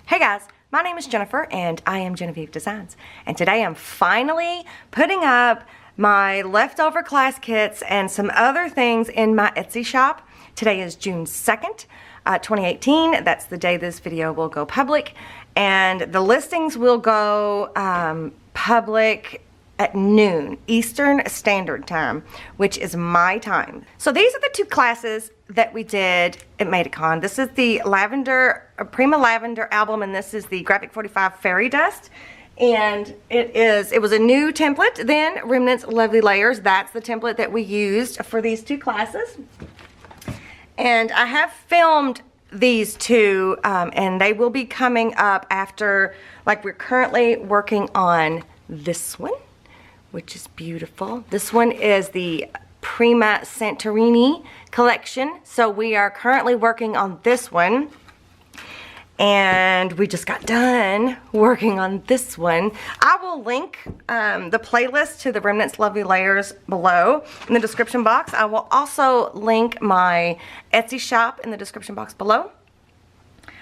Hey guys, my name is Jennifer and I am Jenofeve Designs, and today I'm finally putting up my leftover class kits and some other things in my Etsy shop. Today is June 2nd, 2018. That's the day this video will go public, and the listings will go public at noon Eastern Standard Time, which is my time. So these are the two classes that we did at MadeCon. This is the Prima Lavender album, and this is the Graphic 45 Fairy Dust. And it was a new template then, Remnants Lovely Layers. That's the template that we used for these two classes. And I have filmed these two, and they will be coming up after, like we're currently working on this one, which is beautiful. This one is the Prima Santorini collection. So we are currently working on this one. And we just got done working on this one. I will link the playlist to the Remnants Lovely Layers below in the description box. I will also link my Etsy shop in the description box below.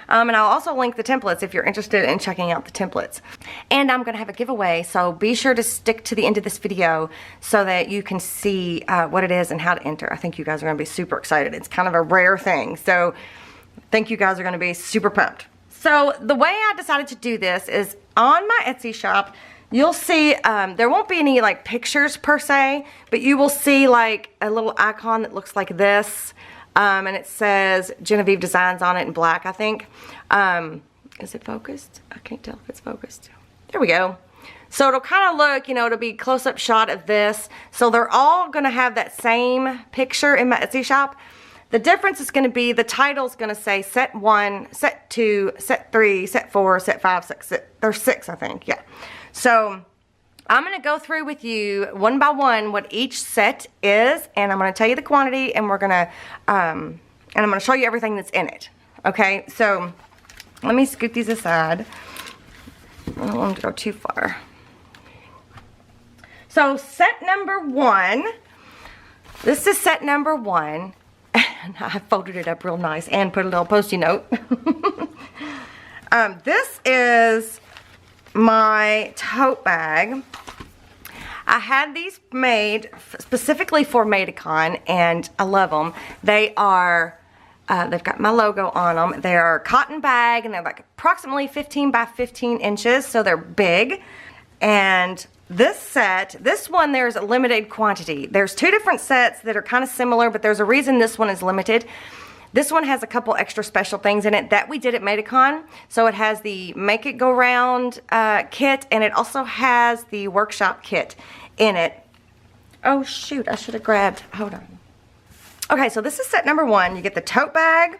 And I'll also link the templates if you're interested in checking out the templates. And I'm going to have a giveaway, so be sure to stick to the end of this video so that you can see what it is and how to enter. I think you guys are going to be super excited. It's kind of a rare thing, so I think you guys are going to be super pumped. So the way I decided to do this is on my Etsy shop, you'll see, there won't be any like pictures per se, but you will see like a little icon that looks like this. And it says Jenofeve Designs on it in black, I think. Is it focused? I can't tell if it's focused. There we go. So it'll kind of look, you know, it'll be close-up shot of this. So they're all going to have that same picture in my Etsy shop. The difference is going to be, the title's going to say set 1, set 2, set 3, set 4, set 5, set 6. There's 6, I think, yeah. So I'm going to go through with you one by one what each set is, and I'm going to tell you the quantity, and we're going to, and I'm going to show you everything that's in it. Okay, so let me scoot these aside. I don't want them to go too far. So set number 1, this is set number 1, and I folded it up real nice and put a little Post-it note. This is my tote bag. I had these made specifically for MadeCon, and I love them. They are, they've got my logo on them. They're a cotton bag, and they're like approximately 15 by 15 inches, so they're big. And this set, this one, there's a limited quantity. There's two different sets that are kind of similar, but there's a reason this one is limited. This one has a couple extra special things in it that we did at MadeCon. So it has the Make It Go Round kit, and it also has the workshop kit in it. Oh shoot, I should have grabbed, hold on. Okay, so this is set number 1. You get the tote bag,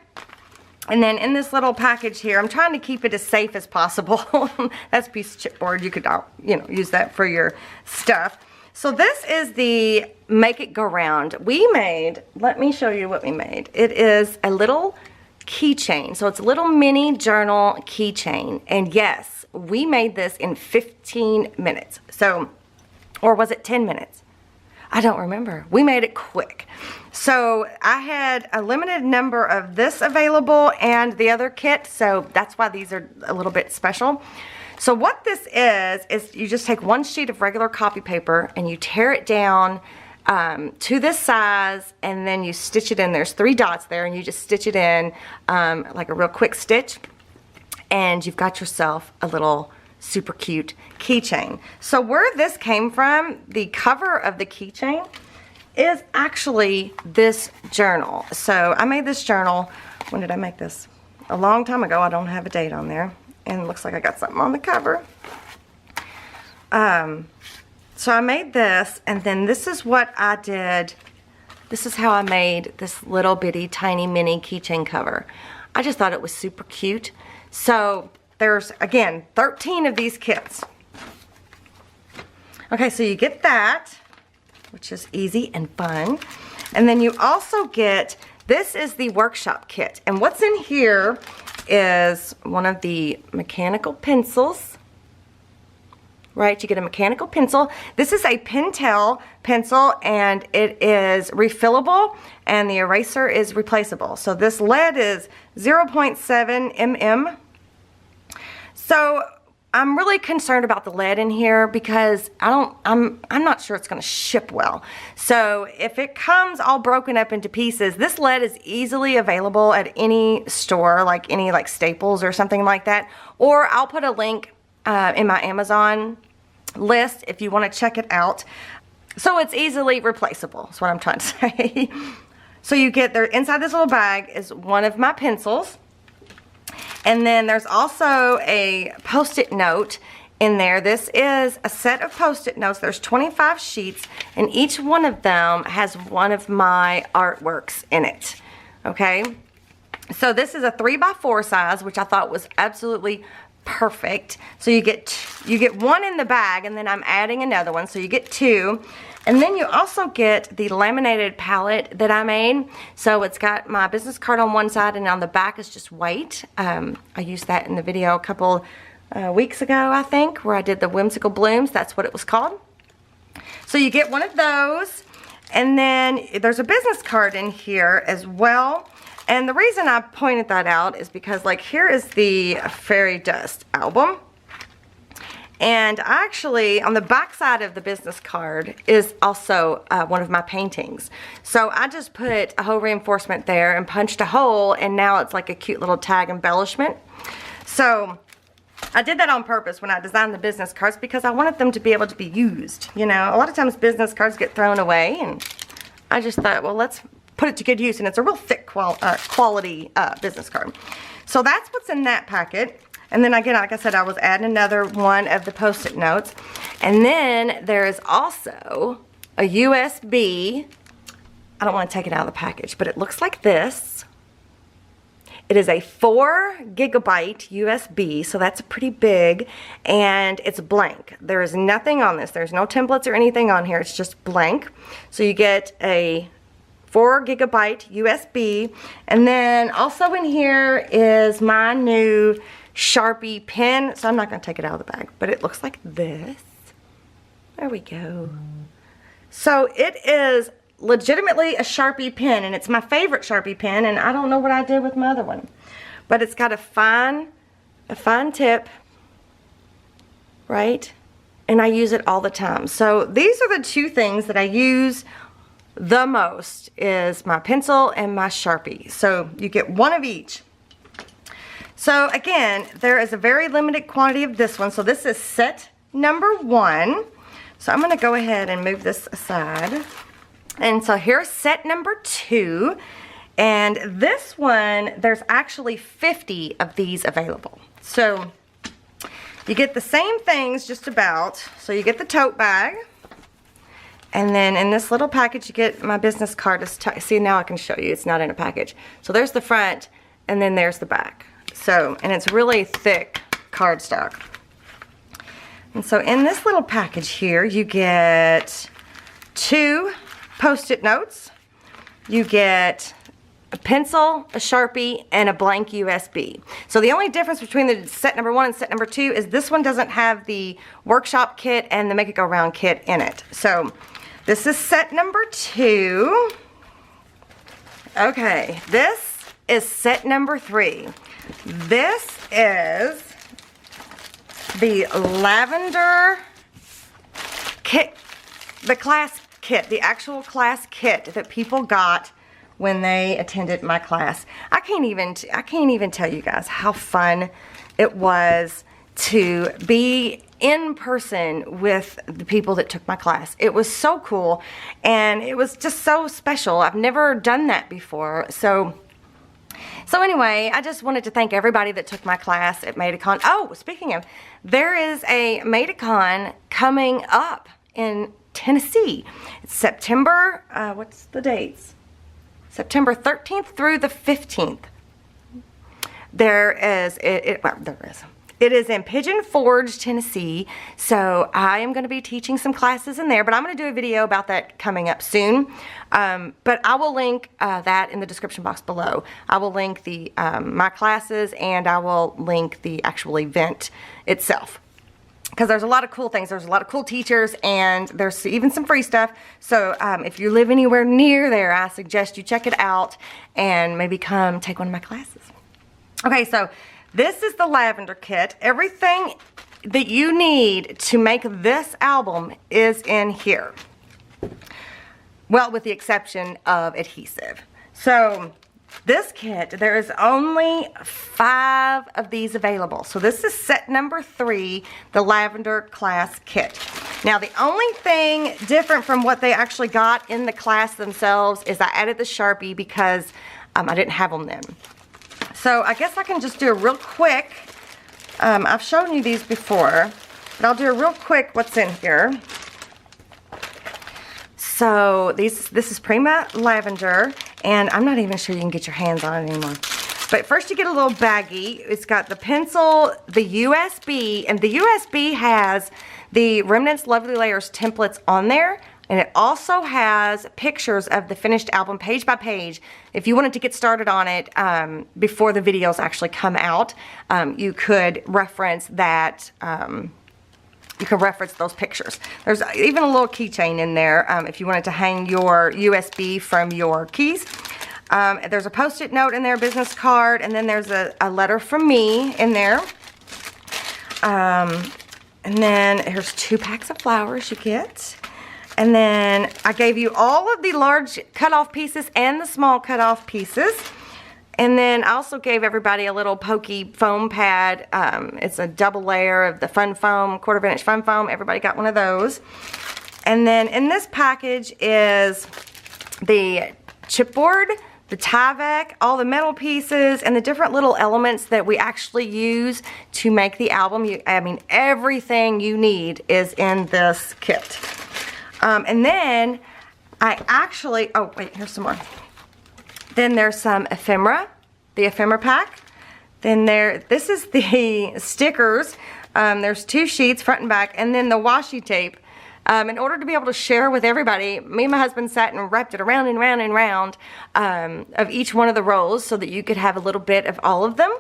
and then in this little package here, I'm trying to keep it as safe as possible. That's a piece of chipboard. You could, you know, use that for your stuff. So this is the Make It Go Round. We made, let me show you what we made. It is a little keychain. So it's a little mini journal keychain. And yes, we made this in 15 minutes. So, or was it 10 minutes? I don't remember. We made it quick. So I had a limited number of this available and the other kit. So that's why these are a little bit special. So what this is you just take one sheet of regular copy paper and you tear it down to this size, and then you stitch it in. There's 3 dots there, and you just stitch it in like a real quick stitch, and you've got yourself a little super cute keychain. So where this came from, the cover of the keychain is actually this journal. So I made this journal, when did I make this? A long time ago. I don't have a date on there. And it looks like I got something on the cover. So I made this, and then this is what I did. This is how I made this little bitty tiny mini keychain cover. I just thought it was super cute. So there's, again, 13 of these kits. Okay, so you get that, which is easy and fun. And then you also get, this is the workshop kit. And what's in here is one of the mechanical pencils, right? You get a mechanical pencil. This is a Pentel pencil, and it is refillable, and the eraser is replaceable. So this lead is 0.7 mm. So I'm really concerned about the lead in here because I'm not sure it's gonna ship well. So if it comes all broken up into pieces, this lead is easily available at any store, like any like Staples or something like that. Or I'll put a link in my Amazon list if you wanna check it out. So it's easily replaceable, is what I'm trying to say. So you get there, inside this little bag is one of my pencils. And then there's also a Post-it note in there. This is a set of Post-it notes. There's 25 sheets, and each one of them has one of my artworks in it, okay? So this is a 3x4 size, which I thought was absolutely perfect. So you get one in the bag, and then I'm adding another one, so you get two. And then you also get the laminated palette that I made. So it's got my business card on one side, and on the back is just white. I used that in the video a couple weeks ago, I think, where I did the Whimsical Blooms. That's what it was called. So you get one of those, and then there's a business card in here as well. And the reason I pointed that out is because, like, here is the Fairy Dust album. And actually, on the back side of the business card is also one of my paintings. So I just put a hole reinforcement there and punched a hole, and now it's like a cute little tag embellishment. So I did that on purpose when I designed the business cards because I wanted them to be able to be used. You know, a lot of times business cards get thrown away, and I just thought, well, let's put it to good use. And it's a real thick quality business card. So that's what's in that packet. And then again, like I said, I was adding another one of the Post-it notes. And then there is also a USB. I don't want to take it out of the package, but it looks like this. It is a 4 gigabyte USB, so that's pretty big, and it's blank. There is nothing on this. There's no templates or anything on here. It's just blank. So you get a 4 gigabyte USB, and then also in here is my new Sharpie pen. So I'm not going to take it out of the bag, but it looks like this. There we go. So it is legitimately a Sharpie pen, and it's my favorite Sharpie pen, and I don't know what I did with my other one, but it's got a fine tip, right? And I use it all the time. So these are the two things that I use the most, is my pencil and my Sharpie. So you get one of each. So again, there is a very limited quantity of this one. So this is set number 1. So I'm going to go ahead and move this aside. And so here's set number 2. And this one, there's actually 50 of these available. So you get the same things just about. So you get the tote bag. And then in this little package, you get my business card. See, now I can show you. It's not in a package. So there's the front, and then there's the back. So, and it's really thick cardstock. And so in this little package here, you get 2 Post-it notes. You get a pencil, a Sharpie, and a blank USB. So the only difference between the set number 1 and set number 2 is this one doesn't have the workshop kit and the Make It Go Round kit in it. So this is set number 2. Okay, this is set number 3. This is the Lavender Kit, the class kit, the actual class kit that people got when they attended my class. I can't even tell you guys how fun it was to be in person with the people that took my class. It was so cool, and it was just so special. I've never done that before. So anyway, I just wanted to thank everybody that took my class at Made-A-Con. Oh, speaking of, there is a Made-A-Con coming up in Tennessee. It's September, what's the dates? September 13th through the 15th. It is in Pigeon Forge, Tennessee. So I am going to be teaching some classes in there, but I'm going to do a video about that coming up soon. But I will link that in the description box below. I will link the my classes, and I will link the actual event itself. Because there's a lot of cool things. There's a lot of cool teachers, and there's even some free stuff. So if you live anywhere near there, I suggest you check it out and maybe come take one of my classes. Okay, so this is the Lavender Kit. Everything that you need to make this album is in here. Well, with the exception of adhesive. So this kit, there is only 5 of these available. So this is set number 3, the Lavender Class Kit. Now the only thing different from what they actually got in the class themselves is I added the Sharpie because I didn't have them then. So I guess I can just do a real quick, I've shown you these before, but I'll do a real quick what's in here. So this is Prima Lavender, and I'm not even sure you can get your hands on it anymore. But first you get a little baggie. It's got the pencil, the USB, and the USB has the Remnants Lovely Layers templates on there, and it also has pictures of the finished album page by page. If you wanted to get started on it before the videos actually come out, you could reference that. You can reference those pictures. There's even a little keychain in there if you wanted to hang your USB from your keys. There's a post-it note in there, business card, and then there's a letter from me in there. And then here's 2 packs of flowers you get. And then I gave you all of the large cut-off pieces and the small cut-off pieces. And then I also gave everybody a little pokey foam pad. It's a double layer of the fun foam, 1/4 inch fun foam. Everybody got one of those. And then in this package is the chipboard, the Tyvek, all the metal pieces, and the different little elements that we actually use to make the album. I mean, everything you need is in this kit. And then I actually, oh wait, here's some more. Then there's some ephemera, the ephemera pack. Then this is the stickers. There's 2 sheets, front and back, and then the washi tape. In order to be able to share with everybody, me and my husband sat and wrapped it around and round and round of each one of the rolls so that you could have a little bit of all of them.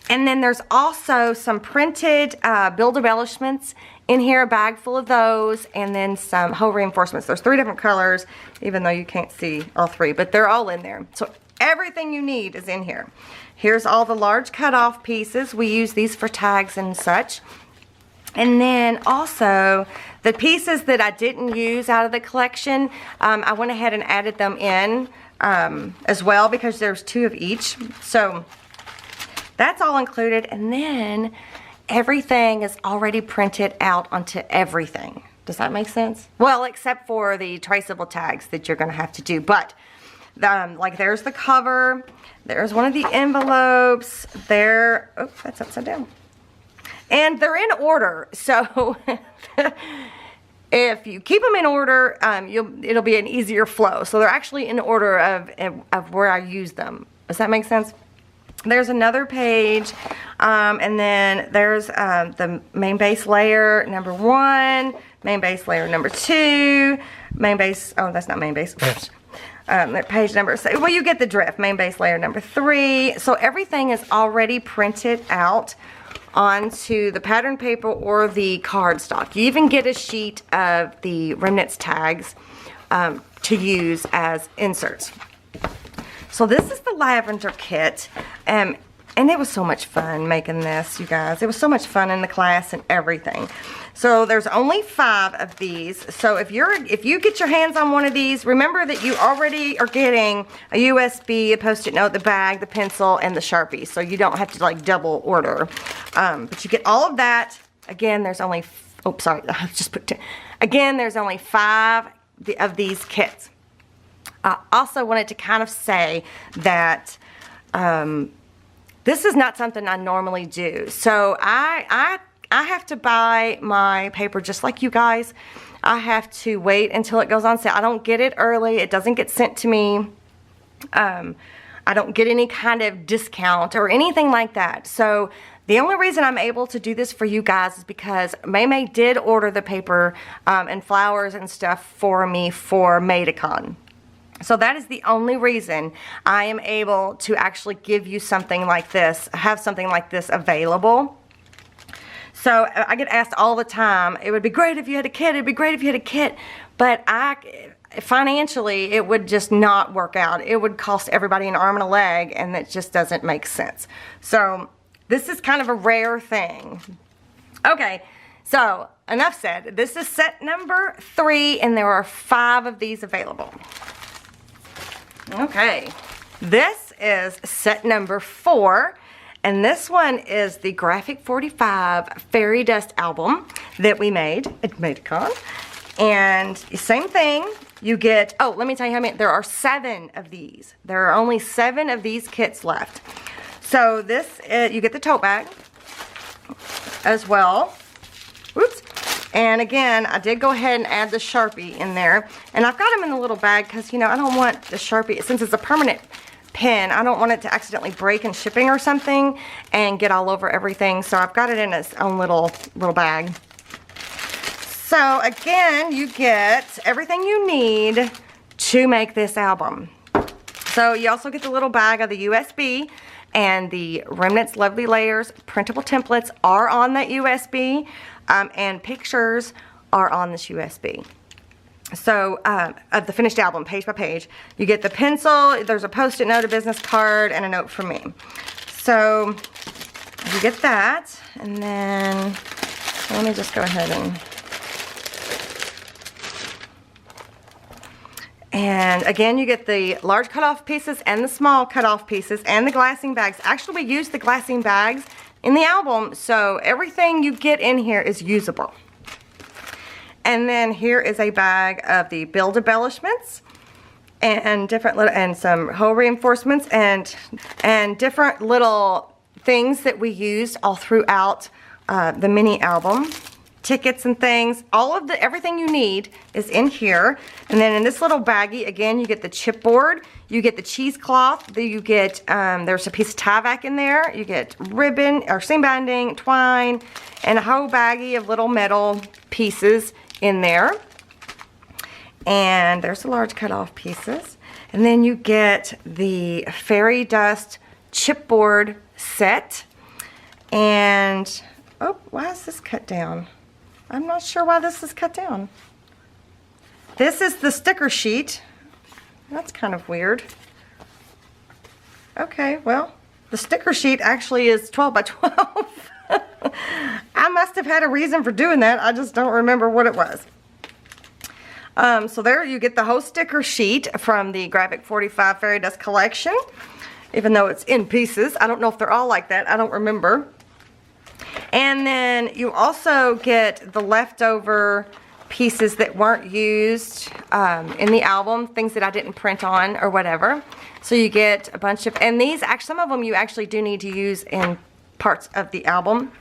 And then there's also some printed build embellishments in here, a bag full of those, and then some hole reinforcements. There's 3 different colors, even though you can't see all 3, but they're all in there. So everything you need is in here. Here's all the large cut-off pieces. We use these for tags and such. And then also the pieces that I didn't use out of the collection, I went ahead and added them in as well because there's 2 of each. So that's all included. And then everything is already printed out onto everything. Does that make sense? Well, except for the traceable tags that you're going to have to do. But like there's the cover. There's one of the envelopes. There. Oh, that's upside down. And they're in order. So if you keep them in order, it'll be an easier flow. So they're actually in order of where I use them. Does that make sense? There's another page, and then there's the main base layer number 1, main base layer number 2, main base, oh, that's not main base, page number, well, you get the drift, main base layer number 3. So everything is already printed out onto the pattern paper or the cardstock. You even get a sheet of the Remnants tags to use as inserts. So this is the Lavender Kit, and it was so much fun making this, you guys. It was so much fun in the class and everything. So there's only 5 of these. So if you get your hands on one of these, remember that you already are getting a USB, a post-it note, the bag, the pencil, and the Sharpie. So you don't have to like double order. But you get all of that. Again, there's only, oh, sorry, I just put 2. Again, there's only 5 of these kits. I also wanted to kind of say that this is not something I normally do. So I have to buy my paper just like you guys. I have to wait until it goes on sale. I don't get it early. It doesn't get sent to me. I don't get any kind of discount or anything like that. So the only reason I'm able to do this for you guys is because May did order the paper and flowers and stuff for me for Maidacon. So that is the only reason I am able to actually give you something like this, have something like this available. So I get asked all the time, it would be great if you had a kit, it'd be great if you had a kit, but financially, it would just not work out. It would cost everybody an arm and a leg, and that just doesn't make sense. So this is kind of a rare thing. Okay, so enough said. This is set number 3, and there are 5 of these available. Okay, this is set number 4, and this one is the Graphic 45 Fairy Dust album that we made at Medicon. And same thing, you get, oh, let me tell you how many, there are 7 of these. There are only 7 of these kits left. So this, you get the tote bag as well. Oops. And again, I did go ahead and add the Sharpie in there. And I've got them in the little bag because, you know, I don't want the Sharpie, since it's a permanent pen, I don't want it to accidentally break in shipping or something and get all over everything. So I've got it in its own little bag. So again, you get everything you need to make this album. So you also get the little bag of the USB, and the Remnants Lovely Layers printable templates are on that USB, and pictures are on this USB. So of the finished album, page by page. You get the pencil, there's a post-it note, a business card, and a note from me. So you get that, and then let me just go ahead and again, you get the large cut-off pieces and the small cut-off pieces and the glassing bags. Actually, we use the glassing bags in the album, so everything you get in here is usable. And then here is a bag of the build embellishments and different little, and some hole reinforcements and different little things that we used all throughout the mini album. Tickets and things, everything you need is in here. And then in this little baggie, again, you get the chipboard, you get the cheesecloth, you get, there's a piece of Tyvek in there, you get ribbon, or seam binding, twine, and a whole baggie of little metal pieces in there. And there's the large cut-off pieces. And then you get the Fairy Dust chipboard set. And, oh, why is this cut down? I'm not sure why this is cut down. This is the sticker sheet. That's kind of weird. Okay, well, the sticker sheet actually is 12 by 12. I must have had a reason for doing that. I just don't remember what it was. So there you get the whole sticker sheet from the Graphic 45 Fairy Dust collection. Even though it's in pieces. I don't know if they're all like that. I don't remember. And then you also get the leftover pieces that weren't used in the album, things that I didn't print on or whatever. So you get a bunch of, and these, some of them you actually do need to use in parts of the album.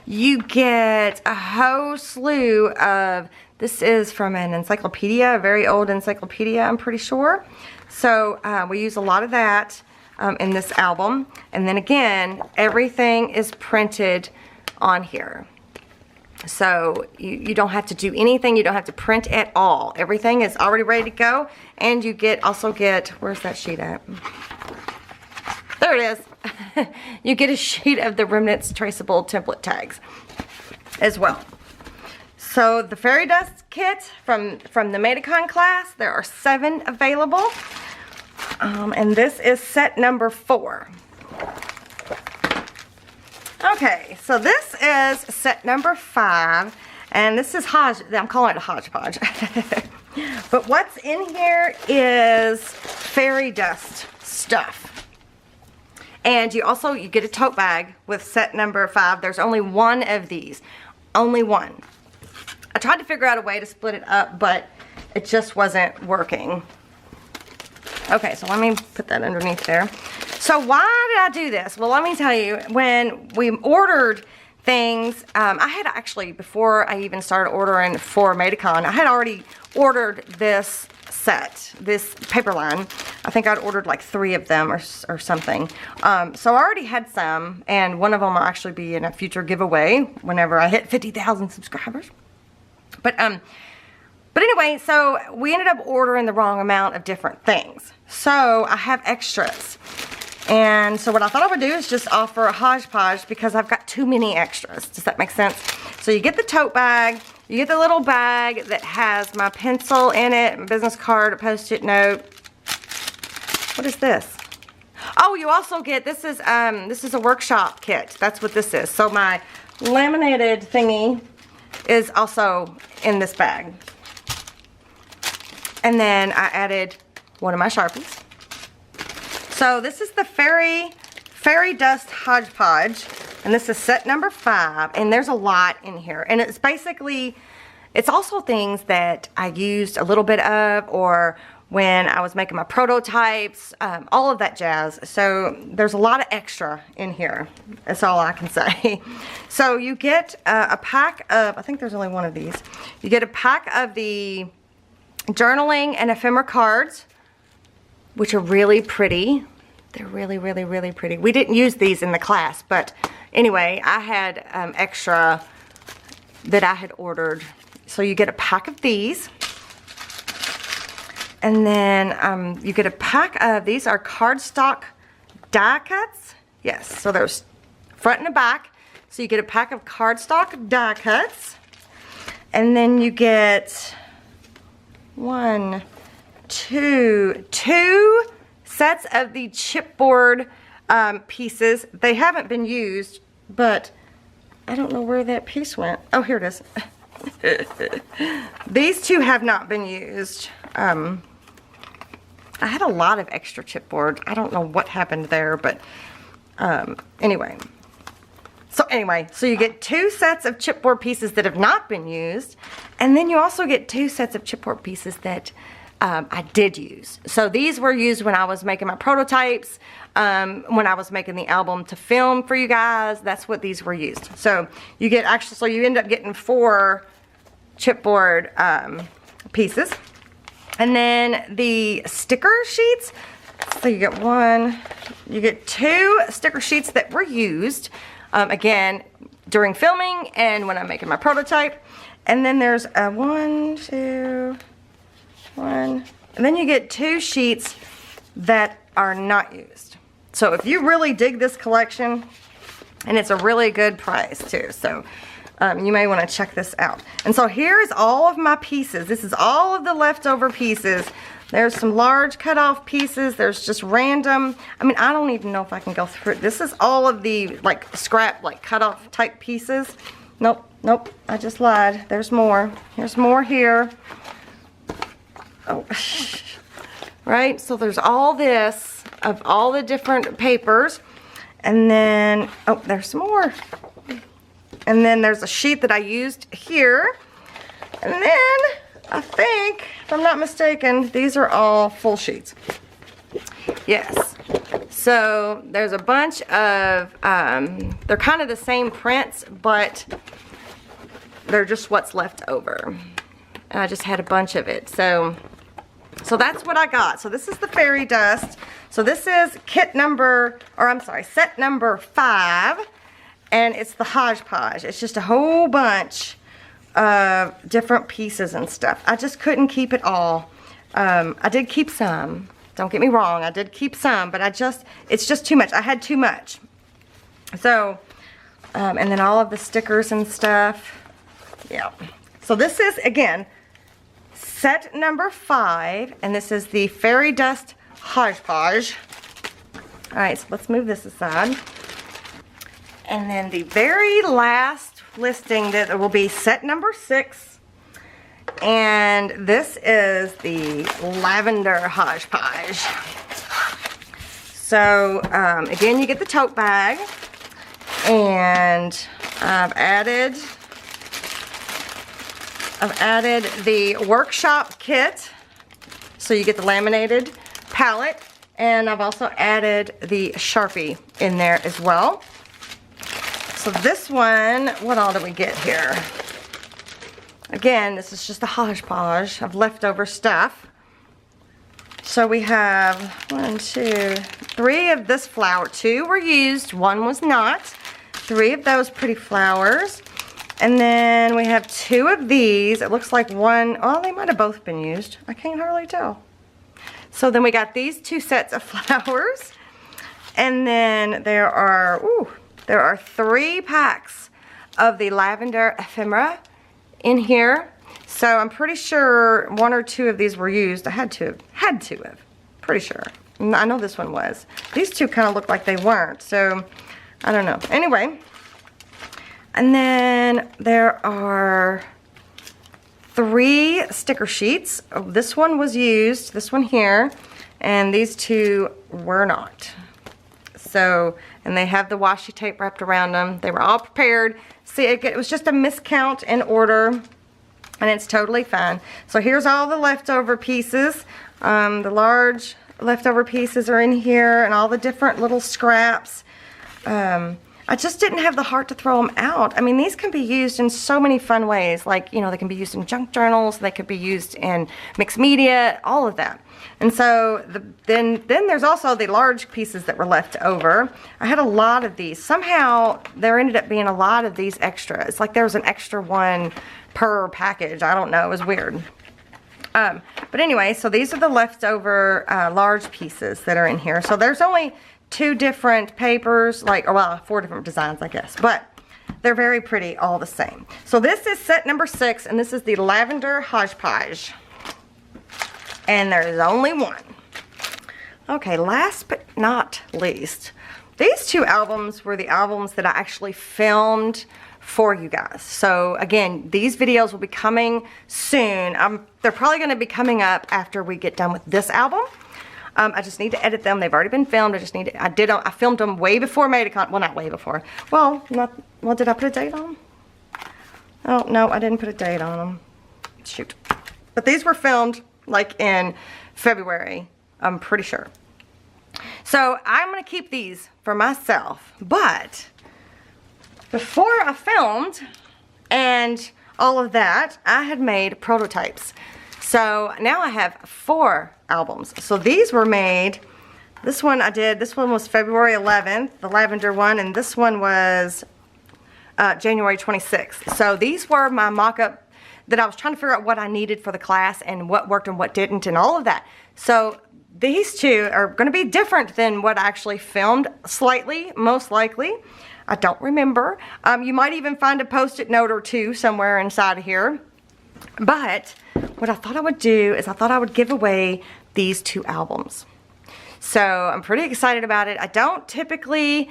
You get a whole slew of, this is from an encyclopedia, a very old encyclopedia, I'm pretty sure. So we use a lot of that in this album. And then again, everything is printed on here. So you don't have to do anything. You don't have to print at all. Everything is already ready to go. And you also get, where's that sheet at? There it is. You get a sheet of the Remnants traceable template tags as well. So the Fairy Dust kit from the Medicon class, there are 7 available. And this is set number 4. Okay, so this is set number 5, and this is I'm calling it a hodgepodge. But what's in here is fairy dust stuff. And you get a tote bag with set number 5. There's only 1 of these. Only 1. I tried to figure out a way to split it up, but it just wasn't working. Okay, so let me put that underneath there. So why did I do this? Well, let me tell you, when we ordered things, I had actually, before I even started ordering for Medicon, I had already ordered this set, this paper line. I think I'd ordered like 3 of them or something. So I already had some, and one of them will actually be in a future giveaway whenever I hit 50,000 subscribers. But anyway, so we ended up ordering the wrong amount of different things. So I have extras. And so what I thought I would do is just offer a hodgepodge because I've got too many extras. Does that make sense? So you get the tote bag, You get the little bag that has my pencil in it, my business card, a Post-it note. What is this? Oh, you also get, this is a workshop kit. That's what this is. So my laminated thingy is also in this bag. And then I added one of my Sharpies. So this is the Fairy Dust Hodgepodge, and this is set number 5, and there's a lot in here. And it's basically, it's also things that I used a little bit of, or when I was making my prototypes, all of that jazz. So there's a lot of extra in here. That's all I can say. So you get a pack of, I think there's only one of these. You get a pack of the journaling and ephemera cards, which are really pretty. They're really, really, really pretty. We didn't use these in the class, but anyway, I had extra that I had ordered. So you get a pack of these. And then you get a pack of, these are cardstock die cuts. Yes, so there's front and a back. So you get a pack of cardstock die cuts. And then you get two sets of the chipboard pieces. They haven't been used, but I don't know where that piece went. Oh, here it is. These two have not been used. I had a lot of extra chipboard. I don't know what happened there, but anyway. So you get 2 sets of chipboard pieces that have not been used, and then you also get 2 sets of chipboard pieces that I did use. So these were used when I was making my prototypes, when I was making the album to film for you guys. That's what these were used. So you get actually, so you end up getting 4 chipboard pieces. And then the sticker sheets, so you get 2 sticker sheets that were used, again, during filming and when I'm making my prototype. And then there's a 1, 2, 1, and then you get 2 sheets that are not used. So if you really dig this collection, and it's a really good price too, so you may want to check this out. And so here's all of my pieces. This is all of the leftover pieces. There's some large cut-off pieces. There's just random, I mean, I don't even know if I can go through it. This is all of the, like, scrap, like, cut-off type pieces. Nope, I just lied. There's more. Here's more here. Oh, right? So there's all this of all the different papers. And then, oh, there's some more. And then there's a sheet that I used here. And then, I think, if I'm not mistaken, these are all full sheets. Yes. So, there's a bunch of, they're kind of the same prints, but they're just what's left over. And I just had a bunch of it. So that's what I got. So this is the fairy dust. So this is set number 5. And it's the hodgepodge. It's just a whole bunch of different pieces and stuff. I just couldn't keep it all. I did keep some. Don't get me wrong. I did keep some, but it's just too much. I had too much. So, and then all of the stickers and stuff. Yeah. So this is, again, set number 5. And this is the fairy dust hodgepodge. All right, so let's move this aside. And then the very last listing that will be set number 6. And this is the lavender hodgepodge. So, again, you get the tote bag. And I've added the workshop kit. So you get the laminated palette. And I've also added the Sharpie in there as well. So this one, what all do we get here? Again, this is just a hodgepodge of leftover stuff. So we have 3 of this flower. 2 were used, 1 was not. 3 of those pretty flowers. And then we have 2 of these. It looks like one, oh, they might have both been used. I can't hardly tell. So then we got these 2 sets of flowers. And then there are 3 packs of the lavender ephemera in here. So I'm pretty sure 1 or 2 of these were used. I had to have, pretty sure. I know this one was. These 2 kind of look like they weren't, so I don't know. Anyway, and then there are 3 sticker sheets. Oh, this one was used, this one here, and these 2 were not. So, and they have the washi tape wrapped around them. They were all prepared. See, it was just a miscount in order, and it's totally fine. So here's all the leftover pieces. The large leftover pieces are in here, and all the different little scraps. I just didn't have the heart to throw them out. I mean, these can be used in so many fun ways. Like, you know, they can be used in junk journals. They could be used in mixed media, all of that. And so then there's also the large pieces that were left over. I had a lot of these. Somehow there ended up being a lot of these extras. Like there was an extra one per package. I don't know. It was weird. But anyway, so these are the leftover large pieces that are in here. So there's only 2 different papers, or well, 4 different designs, I guess. But they're very pretty all the same. So this is set number 6, and this is the Lavender Hodgepodge. And there's only 1. Okay, last but not least, these 2 albums were the albums that I actually filmed for you guys. So again, these videos will be coming soon. They're probably going to be coming up after we get done with this album. I just need to edit them. They've already been filmed. I filmed them way before Metacon. Well, not way before. Well, did I put a date on them? Oh, no, I didn't put a date on them. Shoot. But these were filmed like in February, I'm pretty sure. So I'm going to keep these for myself. But before I filmed and all of that, I had made prototypes. So now I have 4 albums. So these were made, this one was February 11th, the lavender one, and this one was January 26th. So these were my mock-up that I was trying to figure out what I needed for the class and what worked and what didn't and all of that. So these 2 are going to be different than what I actually filmed slightly, most likely. I don't remember. You might even find a post-it note or 2 somewhere inside of here. But what I thought I would do is I thought I would give away these 2 albums. So I'm pretty excited about it. I don't typically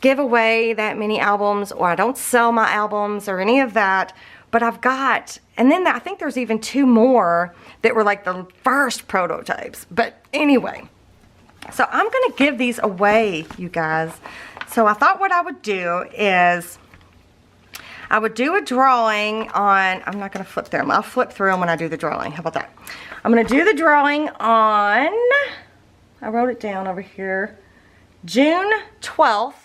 give away that many albums, or I don't sell my albums or any of that. But I've got, and then I think there's even 2 more that were like the first prototypes. But anyway, so I'm going to give these away, you guys. So I thought what I would do is I would do a drawing on, I'm not going to flip through them. I'll flip through them when I do the drawing. How about that? I'm going to do the drawing on, I wrote it down over here, June 12th,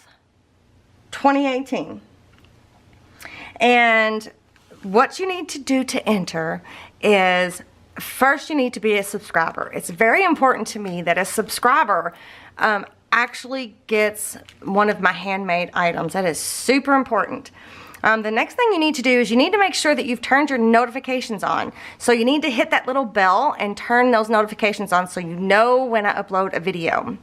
2018. And what you need to do to enter is, first you need to be a subscriber. It's very important to me that a subscriber actually gets one of my handmade items. That is super important. The next thing you need to do is you need to make sure that you've turned your notifications on. So you need to hit that little bell and turn those notifications on so you know when I upload a video.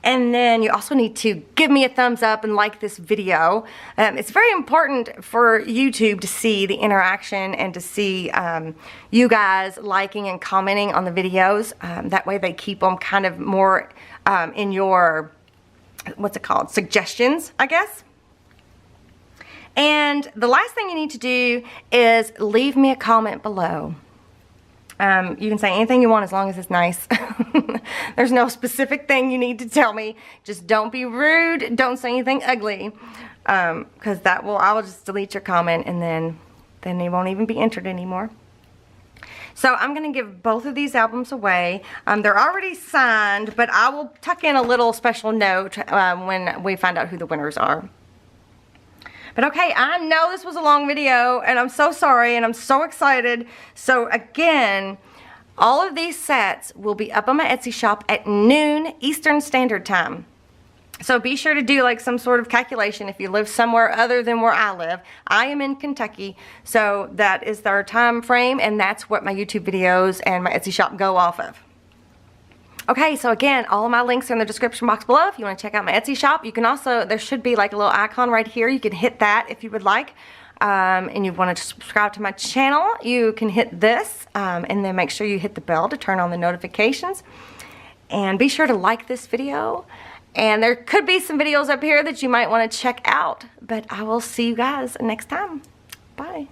And then you also need to give me a thumbs up and like this video. It's very important for YouTube to see the interaction and to see you guys liking and commenting on the videos. That way they keep them kind of more in your, what's it called, suggestions, I guess. And the last thing you need to do is leave me a comment below. You can say anything you want as long as it's nice. There's no specific thing you need to tell me. Just don't be rude. Don't say anything ugly. Because I will just delete your comment and then they won't even be entered anymore. So I'm going to give both of these albums away. They're already signed, but I will tuck in a little special note when we find out who the winners are. But okay, I know this was a long video, and I'm so sorry, and I'm so excited. So again, all of these sets will be up on my Etsy shop at noon Eastern Standard Time. So be sure to do like some sort of calculation if you live somewhere other than where I live. I am in Kentucky, so that is our time frame, and that's what my YouTube videos and my Etsy shop go off of. Okay, so again, all of my links are in the description box below if you want to check out my Etsy shop. You can also, there should be like a little icon right here. You can hit that if you would like. and you want to subscribe to my channel, you can hit this, and then make sure you hit the bell to turn on the notifications. And be sure to like this video. And there could be some videos up here that you might want to check out. But I will see you guys next time. Bye.